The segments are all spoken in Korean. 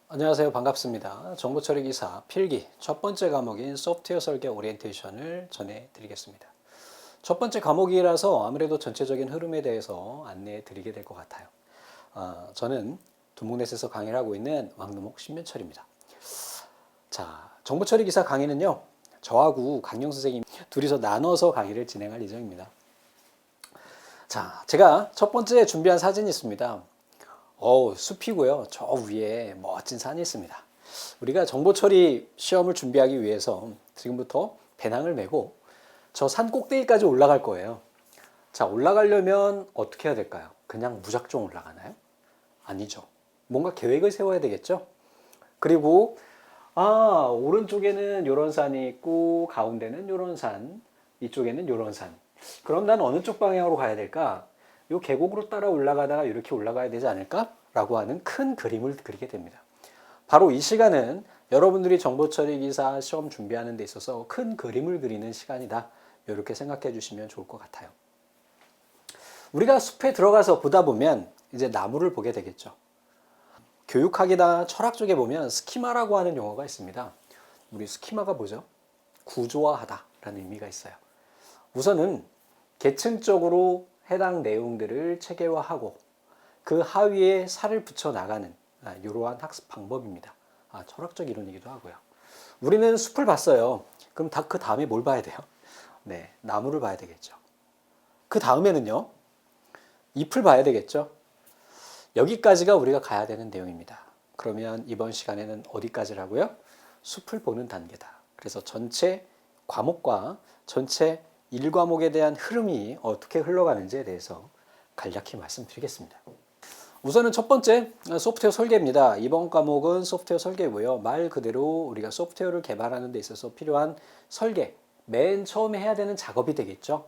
안녕하세요. 반갑습니다. 정보처리 기사 필기 첫 번째 과목인 소프트웨어 설계 오리엔테이션을 전해드리겠습니다. 첫 번째 과목이라서 아무래도 전체적인 흐름에 대해서 안내해 드리게 될 것 같아요. 저는 두목넷에서 강의를 하고 있는 왕두목 신면철입니다. 자, 정보처리 기사 강의는요, 저하고 강영 선생님 둘이서 나눠서 강의를 진행할 예정입니다. 자, 제가 첫 번째 준비한 사진이 있습니다. 숲이고요. 저 위에 멋진 산이 있습니다. 우리가 정보처리 시험을 준비하기 위해서 지금부터 배낭을 메고 저 산 꼭대기까지 올라갈 거예요. 자, 올라가려면 어떻게 해야 될까요? 그냥 무작정 올라가나요? 아니죠. 뭔가 계획을 세워야 되겠죠? 그리고 오른쪽에는 이런 산이 있고 가운데는 이런 산, 이쪽에는 이런 산. 그럼 난 어느 쪽 방향으로 가야 될까? 이 계곡으로 따라 올라가다가 이렇게 올라가야 되지 않을까? 라고 하는 큰 그림을 그리게 됩니다. 바로 이 시간은 여러분들이 정보처리 기사 시험 준비하는 데 있어서 큰 그림을 그리는 시간이다. 이렇게 생각해 주시면 좋을 것 같아요. 우리가 숲에 들어가서 보다 보면 이제 나무를 보게 되겠죠. 교육학이나 철학 쪽에 보면 스키마라고 하는 용어가 있습니다. 우리 스키마가 뭐죠? 구조화하다 라는 의미가 있어요. 우선은 계층적으로 해당 내용들을 체계화하고 그 하위에 살을 붙여 나가는 이러한 학습 방법입니다. 철학적 이론이기도 하고요. 우리는 숲을 봤어요. 그럼 그 다음에 뭘 봐야 돼요? 네, 나무를 봐야 되겠죠. 그 다음에는요, 잎을 봐야 되겠죠. 여기까지가 우리가 가야 되는 내용입니다. 그러면 이번 시간에는 어디까지라고요? 숲을 보는 단계다. 그래서 전체 과목과 전체 1과목에 대한 흐름이 어떻게 흘러가는지에 대해서 간략히 말씀드리겠습니다. 우선은 첫 번째 소프트웨어 설계입니다. 이번 과목은 소프트웨어 설계고요. 말 그대로 우리가 소프트웨어를 개발하는 데 있어서 필요한 설계, 맨 처음에 해야 되는 작업이 되겠죠.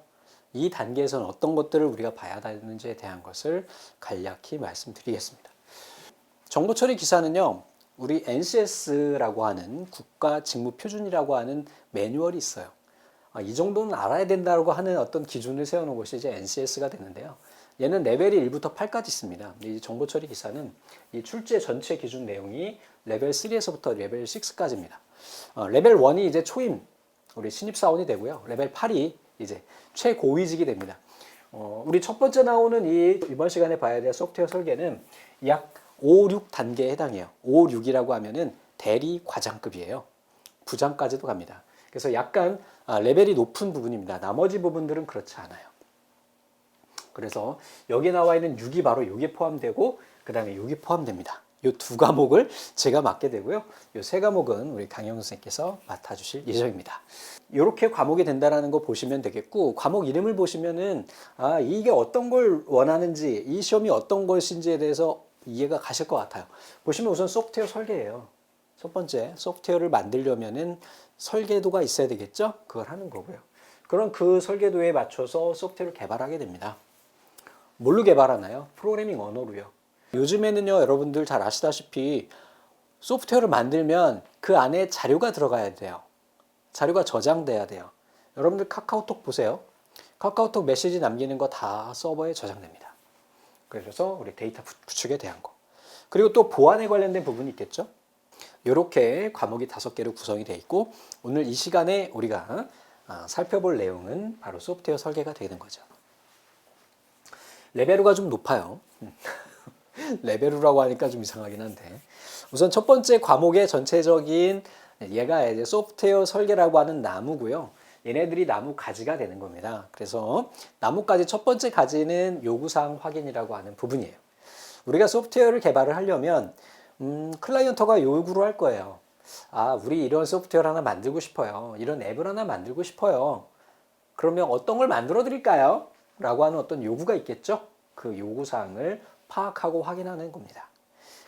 이 단계에서는 어떤 것들을 우리가 봐야 되는지에 대한 것을 간략히 말씀드리겠습니다. 정보처리 기사는요, 우리 NCS라고 하는 국가직무표준이라고 하는 매뉴얼이 있어요. 이 정도는 알아야 된다고 하는 어떤 기준을 세워놓은 것이 이제 NCS가 되는데요. 얘는 레벨이 1부터 8까지 있습니다. 이 정보처리 기사는 이 출제 전체 기준 내용이 레벨 3에서부터 레벨 6까지입니다. 레벨 1이 이제 초임, 우리 신입사원이 되고요. 레벨 8이 이제 최고위직이 됩니다. 우리 첫 번째 나오는 이번 시간에 봐야 될 소프트웨어 설계는 약 5, 6단계에 해당해요. 5, 6이라고 하면은 대리 과장급이에요. 부장까지도 갑니다. 그래서 약간 레벨이 높은 부분입니다. 나머지 부분들은 그렇지 않아요. 그래서 여기 나와 있는 6이 바로 여기에 포함되고 그 다음에 여기 포함됩니다. 이 두 과목을 제가 맡게 되고요. 이 세 과목은 우리 강영 선생님께서 맡아주실 예정입니다. 이렇게 과목이 된다는 거 보시면 되겠고, 과목 이름을 보시면은 이게 어떤 걸 원하는지, 이 시험이 어떤 것인지에 대해서 이해가 가실 것 같아요. 보시면 우선 소프트웨어 설계예요. 첫 번째, 소프트웨어를 만들려면은 설계도가 있어야 되겠죠? 그걸 하는 거고요. 그럼 그 설계도에 맞춰서 소프트웨어를 개발하게 됩니다. 뭘로 개발하나요? 프로그래밍 언어로요. 요즘에는요, 여러분들 잘 아시다시피 소프트웨어를 만들면 그 안에 자료가 들어가야 돼요. 자료가 저장돼야 돼요. 여러분들 카카오톡 보세요. 카카오톡 메시지 남기는 거 다 서버에 저장됩니다. 그래서 우리 데이터 구축에 대한 거. 그리고 또 보안에 관련된 부분이 있겠죠? 이렇게 과목이 5개로 구성이 되어 있고, 오늘 이 시간에 우리가 살펴볼 내용은 바로 소프트웨어 설계가 되는 거죠. 레벨우가 좀 높아요. 레벨우라고 하니까 좀 이상하긴 한데, 우선 첫 번째 과목의 전체적인 얘가 이제 소프트웨어 설계라고 하는 나무고요. 얘네들이 나무 가지가 되는 겁니다. 그래서 나무가지 첫 번째 가지는 요구사항 확인이라고 하는 부분이에요. 우리가 소프트웨어를 개발을 하려면 클라이언트가 요구를 할 거예요. 우리 이런 소프트웨어를 하나 만들고 싶어요. 이런 앱을 하나 만들고 싶어요. 그러면 어떤 걸 만들어 드릴까요? 라고 하는 어떤 요구가 있겠죠? 그 요구사항을 파악하고 확인하는 겁니다.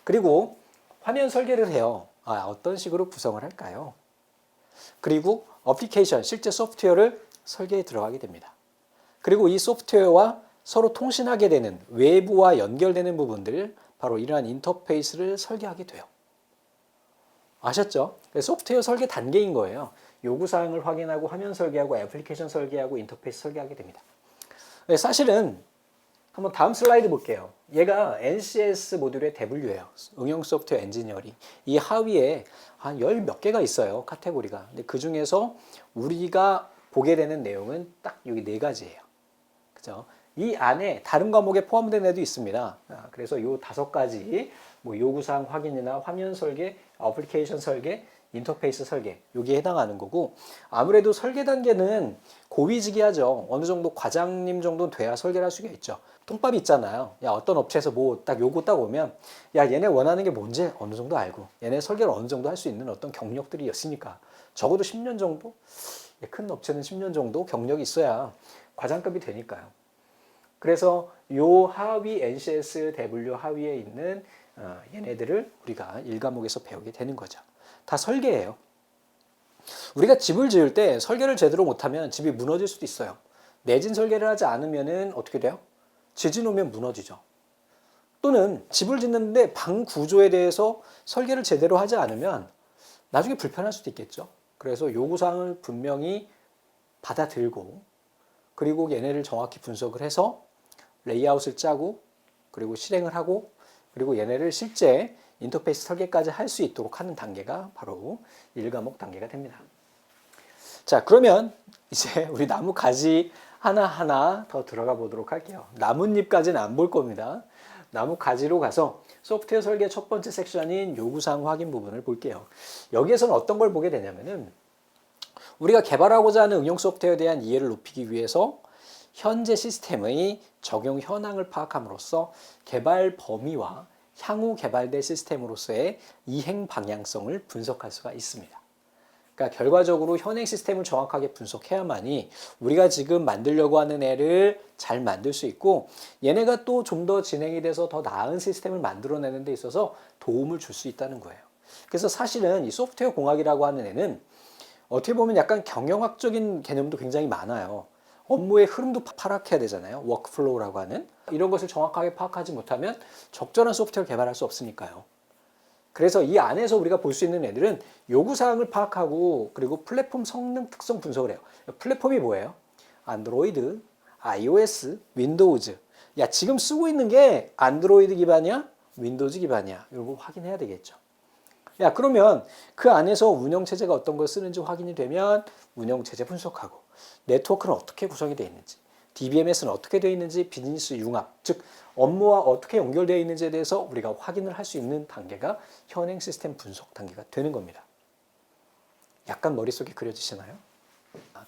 그리고 화면 설계를 해요. 어떤 식으로 구성을 할까요? 그리고 어플리케이션, 실제 소프트웨어를 설계에 들어가게 됩니다. 그리고 이 소프트웨어와 서로 통신하게 되는 외부와 연결되는 부분들, 바로 이러한 인터페이스를 설계하게 돼요. 아셨죠? 소프트웨어 설계 단계인 거예요. 요구사항을 확인하고 화면 설계하고 애플리케이션 설계하고 인터페이스 설계하게 됩니다. 사실은 한번 다음 슬라이드 볼게요. 얘가 NCS 모듈의 대분류예요. 응용 소프트웨어 엔지니어링. 이 하위에 한 열 몇 개가 있어요. 카테고리가. 근데 그 중에서 우리가 보게 되는 내용은 딱 여기 네 가지예요. 그죠? 이 안에 다른 과목에 포함된 애도 있습니다. 그래서 요 다섯 가지 뭐 요구사항 확인이나 화면 설계, 어플리케이션 설계, 인터페이스 설계 여기에 해당하는 거고 아무래도 설계 단계는 고위직이하죠. 어느 정도 과장님 정도는 돼야 설계를 할 수가 있죠. 통밥이 있잖아요. 야 어떤 업체에서 뭐 딱 요구 딱 오면 야 얘네 원하는 게 뭔지 어느 정도 알고 얘네 설계를 어느 정도 할 수 있는 어떤 경력들이 있으니까 적어도 10년 정도? 큰 업체는 10년 정도 경력이 있어야 과장급이 되니까요. 그래서 요 하위 NCS 대분류 하위에 있는 얘네들을 우리가 1과목에서 배우게 되는 거죠. 다 설계예요. 우리가 집을 지을 때 설계를 제대로 못하면 집이 무너질 수도 있어요. 내진 설계를 하지 않으면 어떻게 돼요? 지진 오면 무너지죠. 또는 집을 짓는데 방 구조에 대해서 설계를 제대로 하지 않으면 나중에 불편할 수도 있겠죠. 그래서 요구사항을 분명히 받아들고 그리고 얘네를 정확히 분석을 해서 레이아웃을 짜고 그리고 실행을 하고 그리고 얘네를 실제 인터페이스 설계까지 할 수 있도록 하는 단계가 바로 1과목 단계가 됩니다. 자, 그러면 이제 우리 나무 가지 하나하나 더 들어가 보도록 할게요. 나뭇잎까지는 안 볼 겁니다. 나무 가지로 가서 소프트웨어 설계 첫 번째 섹션인 요구사항 확인 부분을 볼게요. 여기에서는 어떤 걸 보게 되냐면은 우리가 개발하고자 하는 응용 소프트웨어에 대한 이해를 높이기 위해서 현재 시스템의 적용 현황을 파악함으로써 개발 범위와 향후 개발될 시스템으로서의 이행 방향성을 분석할 수가 있습니다. 그러니까 결과적으로 현행 시스템을 정확하게 분석해야만이 우리가 지금 만들려고 하는 애를 잘 만들 수 있고 얘네가 또 좀 더 진행이 돼서 더 나은 시스템을 만들어내는 데 있어서 도움을 줄 수 있다는 거예요. 그래서 사실은 이 소프트웨어 공학이라고 하는 애는 어떻게 보면 약간 경영학적인 개념도 굉장히 많아요. 업무의 흐름도 파악해야 되잖아요. 워크플로우라고 하는. 이런 것을 정확하게 파악하지 못하면 적절한 소프트웨어를 개발할 수 없으니까요. 그래서 이 안에서 우리가 볼 수 있는 애들은 요구사항을 파악하고 그리고 플랫폼 성능 특성 분석을 해요. 플랫폼이 뭐예요? 안드로이드, iOS, 윈도우즈. 야, 지금 쓰고 있는 게 안드로이드 기반이야? 윈도우즈 기반이야? 이런 거 확인해야 되겠죠. 야, 그러면 그 안에서 운영체제가 어떤 걸 쓰는지 확인이 되면 운영체제 분석하고 네트워크는 어떻게 구성이 되어 있는지 DBMS는 어떻게 되어 있는지 비즈니스 융합, 즉 업무와 어떻게 연결되어 있는지에 대해서 우리가 확인을 할 수 있는 단계가 현행 시스템 분석 단계가 되는 겁니다. 약간 머릿속에 그려지시나요?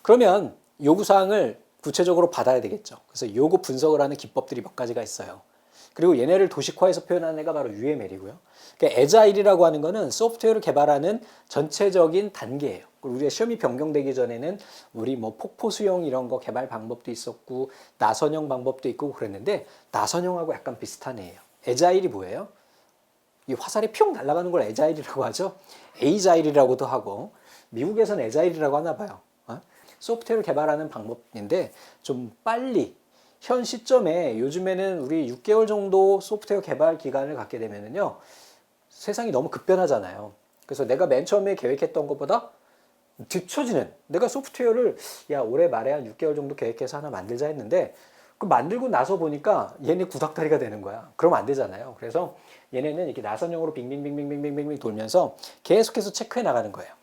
그러면 요구사항을 구체적으로 받아야 되겠죠. 그래서 요구 분석을 하는 기법들이 몇 가지가 있어요. 그리고 얘네를 도식화해서 표현하는 애가 바로 UML이고요. 그러니까 애자일이라고 하는 거는 소프트웨어를 개발하는 전체적인 단계예요. 우리가 시험이 변경되기 전에는 우리 뭐 폭포 수용 이런 거 개발 방법도 있었고 나선형 방법도 있고 그랬는데 나선형하고 약간 비슷한 애예요. 애자일이 뭐예요? 이 화살이 뿅 날아가는 걸 애자일이라고 하죠. 에이자일이라고도 하고 미국에서는 애자일이라고 하나 봐요. 소프트웨어를 개발하는 방법인데 좀 빨리 현 시점에 요즘에는 우리 6개월 정도 소프트웨어 개발 기간을 갖게 되면은요 세상이 너무 급변하잖아요. 그래서 내가 맨 처음에 계획했던 것보다 뒤처지는 내가 소프트웨어를 야 올해 말에 한 6개월 정도 계획해서 하나 만들자 했는데 그 만들고 나서 보니까 얘네 구닥다리가 되는 거야. 그러면 안 되잖아요. 그래서 얘네는 이렇게 나선형으로 빙빙빙빙빙빙빙 돌면서 계속해서 체크해 나가는 거예요.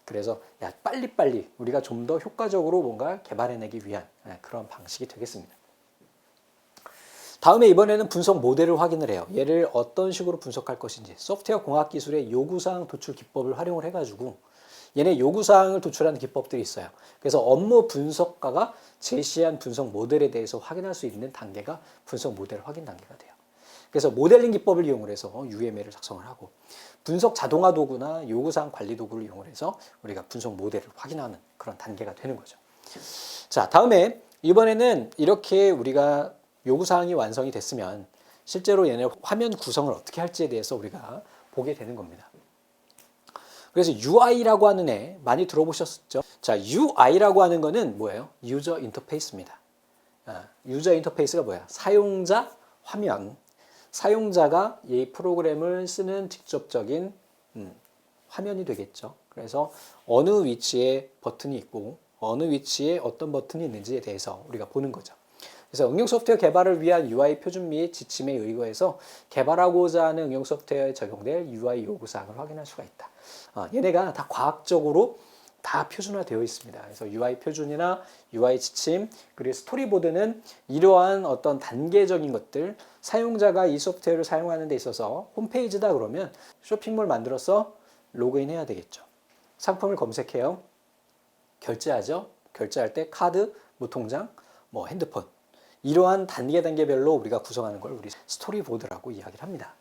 그래서 야 빨리빨리 우리가 좀 더 효과적으로 뭔가 개발해내기 위한 그런 방식이 되겠습니다. 다음에 이번에는 분석 모델을 확인을 해요. 얘를 어떤 식으로 분석할 것인지 소프트웨어 공학 기술의 요구사항 도출 기법을 활용을 해가지고 얘네 요구사항을 도출하는 기법들이 있어요. 그래서 업무 분석가가 제시한 분석 모델에 대해서 확인할 수 있는 단계가 분석 모델 확인 단계가 돼요. 그래서 모델링 기법을 이용을 해서 UML을 작성을 하고 분석 자동화 도구나 요구사항 관리 도구를 이용을 해서 우리가 분석 모델을 확인하는 그런 단계가 되는 거죠. 자, 다음에 이번에는 이렇게 우리가 요구사항이 완성이 됐으면 실제로 얘네 화면 구성을 어떻게 할지에 대해서 우리가 보게 되는 겁니다. 그래서 UI라고 하는 애 많이 들어보셨죠? 자, UI라고 하는 거는 뭐예요? 유저 인터페이스입니다. 유저 인터페이스가 뭐야? 사용자 화면. 사용자가 이 프로그램을 쓰는 직접적인 화면이 되겠죠. 그래서 어느 위치에 버튼이 있고 어느 위치에 어떤 버튼이 있는지에 대해서 우리가 보는 거죠. 그래서 응용 소프트웨어 개발을 위한 UI 표준 및 지침에 의거해서 개발하고자 하는 응용 소프트웨어에 적용될 UI 요구사항을 확인할 수가 있다. 얘네가 다 과학적으로 다 표준화되어 있습니다. 그래서 UI 표준이나 UI 지침, 그리고 스토리보드는 이러한 어떤 단계적인 것들, 사용자가 이 소프트웨어를 사용하는 데 있어서 홈페이지다 그러면 쇼핑몰 만들어서 로그인 해야 되겠죠. 상품을 검색해요. 결제하죠. 결제할 때 카드, 뭐 통장, 뭐 핸드폰. 이러한 단계별로 우리가 구성하는 걸 우리 스토리보드라고 이야기를 합니다.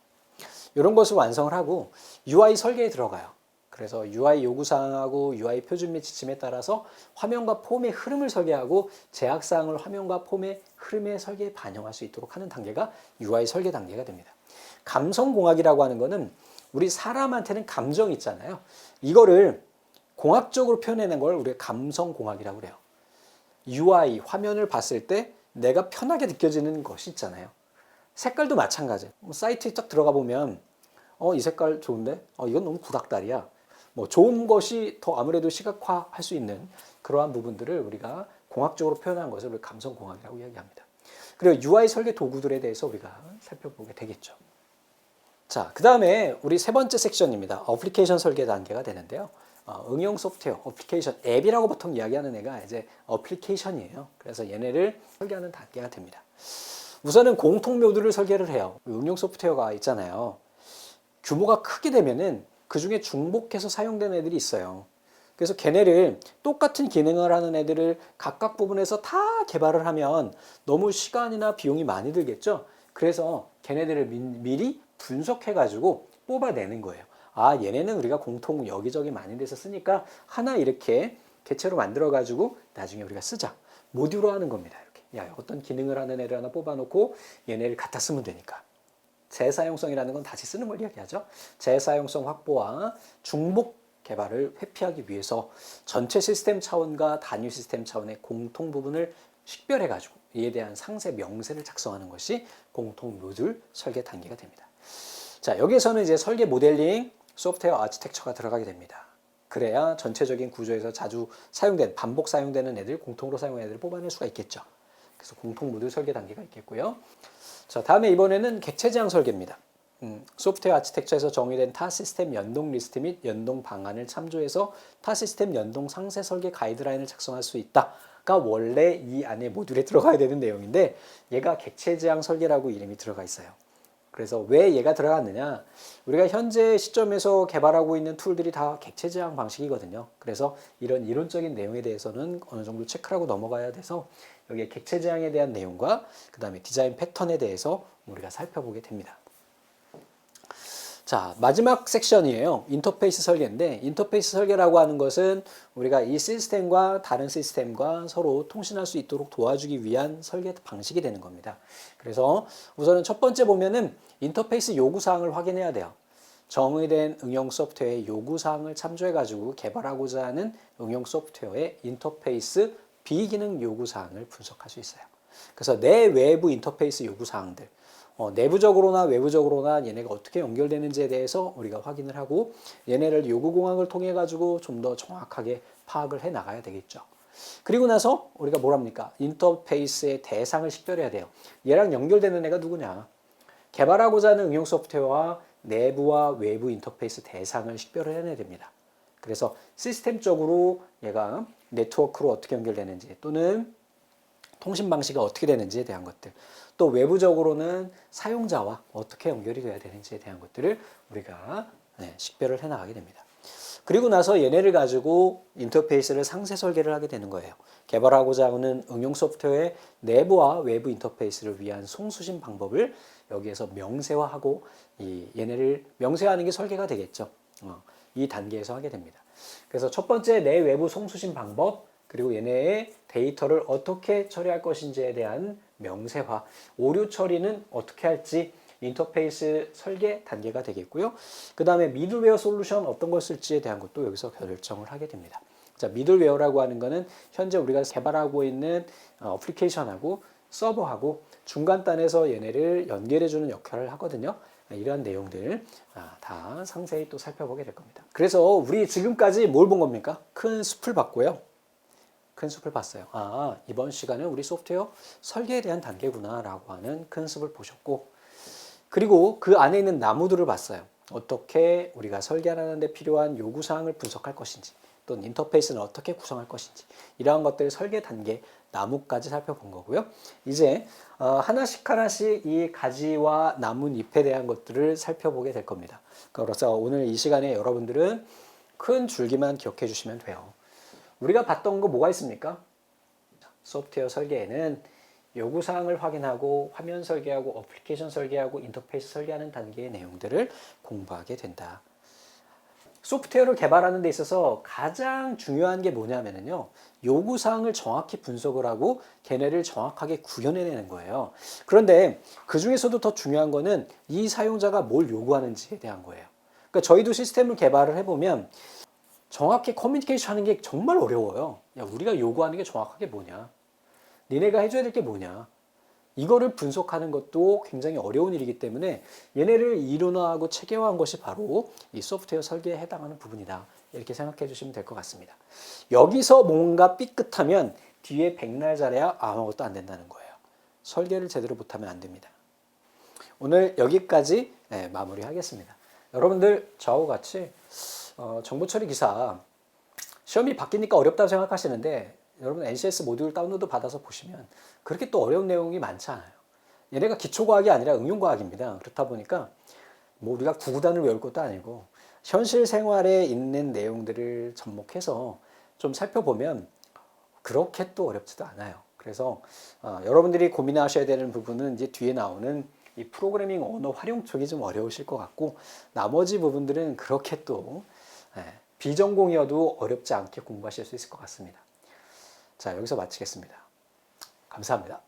이런 것을 완성을 하고 UI 설계에 들어가요. 그래서 UI 요구사항하고 UI 표준 및 지침에 따라서 화면과 폼의 흐름을 설계하고 제약사항을 화면과 폼의 흐름의 설계에 반영할 수 있도록 하는 단계가 UI 설계 단계가 됩니다. 감성공학이라고 하는 거는 우리 사람한테는 감정이 있잖아요. 이거를 공학적으로 표현해낸 걸 우리가 감성공학이라고 그래요. UI, 화면을 봤을 때 내가 편하게 느껴지는 것이 있잖아요. 색깔도 마찬가지예요. 사이트에 딱 들어가 보면 이 색깔 좋은데? 이건 너무 구닥다리야. 뭐 좋은 것이 더 아무래도 시각화할 수 있는 그러한 부분들을 우리가 공학적으로 표현한 것을 우리 감성공학이라고 이야기합니다. 그리고 UI 설계 도구들에 대해서 우리가 살펴보게 되겠죠. 자, 그 다음에 우리 세 번째 섹션입니다. 어플리케이션 설계 단계가 되는데요. 응용 소프트웨어, 어플리케이션, 앱이라고 보통 이야기하는 애가 이제 어플리케이션이에요. 그래서 얘네를 설계하는 단계가 됩니다. 우선은 공통 모듈을 설계를 해요. 응용 소프트웨어가 있잖아요. 규모가 크게 되면은 그 중에 중복해서 사용되는 애들이 있어요. 그래서 걔네를 똑같은 기능을 하는 애들을 각각 부분에서 다 개발을 하면 너무 시간이나 비용이 많이 들겠죠. 그래서 걔네들을 미리 분석해가지고 뽑아내는 거예요. 얘네는 우리가 공통 여기저기 많은 데서 쓰니까 하나 이렇게 개체로 만들어가지고 나중에 우리가 쓰자. 모듈로 하는 겁니다. 이렇게. 어떤 기능을 하는 애를 하나 뽑아놓고 얘네를 갖다 쓰면 되니까. 재사용성이라는 건 다시 쓰는 걸 이야기하죠. 재사용성 확보와 중복 개발을 회피하기 위해서 전체 시스템 차원과 단위 시스템 차원의 공통 부분을 식별해가지고 이에 대한 상세 명세를 작성하는 것이 공통 모듈 설계 단계가 됩니다. 자, 여기에서는 이제 설계 모델링, 소프트웨어 아키텍처가 들어가게 됩니다. 그래야 전체적인 구조에서 자주 사용된, 반복 사용되는 애들, 공통으로 사용하는 애들을 뽑아낼 수가 있겠죠. 그래서 공통 모듈 설계 단계가 있겠고요. 자, 다음에 이번에는 객체 제한 설계입니다. 소프트웨어 아키텍처에서 정의된 타 시스템 연동 리스트 및 연동 방안을 참조해서 타 시스템 연동 상세 설계 가이드라인을 작성할 수 있다가 원래 이 안에 모듈에 들어가야 되는 내용인데 얘가 객체 제한 설계라고 이름이 들어가 있어요. 그래서 왜 얘가 들어갔느냐? 우리가 현재 시점에서 개발하고 있는 툴들이 다 객체 제한 방식이거든요. 그래서 이런 이론적인 내용에 대해서는 어느 정도 체크를 하고 넘어가야 돼서 여기에 객체 제한에 대한 내용과 그 다음에 디자인 패턴에 대해서 우리가 살펴보게 됩니다. 자, 마지막 섹션이에요. 인터페이스 설계인데 인터페이스 설계라고 하는 것은 우리가 이 시스템과 다른 시스템과 서로 통신할 수 있도록 도와주기 위한 설계 방식이 되는 겁니다. 그래서 우선은 첫 번째 보면은 인터페이스 요구사항을 확인해야 돼요. 정의된 응용 소프트웨어의 요구사항을 참조해가지고 개발하고자 하는 응용 소프트웨어의 인터페이스 비기능 요구사항을 분석할 수 있어요. 그래서 내 외부 인터페이스 요구사항들, 내부적으로나 외부적으로나 얘네가 어떻게 연결되는지에 대해서 우리가 확인을 하고 얘네를 요구공학을 통해 가지고 좀 더 정확하게 파악을 해 나가야 되겠죠. 그리고 나서 우리가 뭐랍니까? 인터페이스의 대상을 식별해야 돼요. 얘랑 연결되는 애가 누구냐? 개발하고자 하는 응용 소프트웨어와 내부와 외부 인터페이스 대상을 식별을 해내야 됩니다. 그래서 시스템적으로 얘가 네트워크로 어떻게 연결되는지 또는 통신 방식이 어떻게 되는지에 대한 것들, 또 외부적으로는 사용자와 어떻게 연결이 돼야 되는지에 대한 것들을 우리가 식별을 해나가게 됩니다. 그리고 나서 얘네를 가지고 인터페이스를 상세 설계를 하게 되는 거예요. 개발하고자 하는 응용 소프트웨어의 내부와 외부 인터페이스를 위한 송수신 방법을 여기에서 명세화하고 얘네를 명세화하는 게 설계가 되겠죠. 이 단계에서 하게 됩니다. 그래서 첫 번째 내외부 송수신 방법, 그리고 얘네의 데이터를 어떻게 처리할 것인지에 대한 명세화, 오류 처리는 어떻게 할지 인터페이스 설계 단계가 되겠고요. 그 다음에 미들웨어 솔루션 어떤 걸 쓸지에 대한 것도 여기서 결정을 하게 됩니다. 자, 미들웨어라고 하는 거는 현재 우리가 개발하고 있는 어플리케이션하고 서버하고 중간단에서 얘네를 연결해주는 역할을 하거든요. 이러한 내용들 다 상세히 또 살펴보게 될 겁니다. 그래서 우리 지금까지 뭘 본 겁니까? 큰 숲을 봤고요. 큰 숲을 봤어요. 아, 이번 시간은 우리 소프트웨어 설계에 대한 단계구나 라고 하는 큰 숲을 보셨고, 그리고 그 안에 있는 나무들을 봤어요. 어떻게 우리가 설계하는 데 필요한 요구사항을 분석할 것인지, 또는 인터페이스는 어떻게 구성할 것인지, 이러한 것들을 설계 단계, 나무까지 살펴본 거고요. 이제 하나씩 하나씩 이 가지와 나뭇잎에 대한 것들을 살펴보게 될 겁니다. 그래서 오늘 이 시간에 여러분들은 큰 줄기만 기억해 주시면 돼요. 우리가 봤던 거 뭐가 있습니까? 소프트웨어 설계에는 요구사항을 확인하고 화면 설계하고 어플리케이션 설계하고 인터페이스 설계하는 단계의 내용들을 공부하게 된다. 소프트웨어를 개발하는 데 있어서 가장 중요한 게 뭐냐면요. 요구사항을 정확히 분석을 하고 걔네를 정확하게 구현해내는 거예요. 그런데 그 중에서도 더 중요한 거는 이 사용자가 뭘 요구하는지에 대한 거예요. 그러니까 저희도 시스템을 개발을 해보면 정확히 커뮤니케이션 하는 게 정말 어려워요. 야, 우리가 요구하는 게 정확하게 뭐냐? 니네가 해줘야 될 게 뭐냐? 이거를 분석하는 것도 굉장히 어려운 일이기 때문에 얘네를 이론화하고 체계화한 것이 바로 이 소프트웨어 설계에 해당하는 부분이다. 이렇게 생각해 주시면 될 것 같습니다. 여기서 뭔가 삐끗하면 뒤에 백날 잘해야 아무것도 안 된다는 거예요. 설계를 제대로 못하면 안 됩니다. 오늘 여기까지 마무리하겠습니다. 여러분들 저하고 같이 정보처리 기사 시험이 바뀌니까 어렵다고 생각하시는데 여러분 NCS 모듈 다운로드 받아서 보시면 그렇게 또 어려운 내용이 많지 않아요. 얘네가 기초과학이 아니라 응용과학입니다. 그렇다 보니까 뭐 우리가 구구단을 외울 것도 아니고 현실 생활에 있는 내용들을 접목해서 좀 살펴보면 그렇게 또 어렵지도 않아요. 그래서 여러분들이 고민하셔야 되는 부분은 이제 뒤에 나오는 이 프로그래밍 언어 활용 쪽이 좀 어려우실 것 같고 나머지 부분들은 그렇게 또 비전공이어도 어렵지 않게 공부하실 수 있을 것 같습니다. 자, 여기서 마치겠습니다. 감사합니다.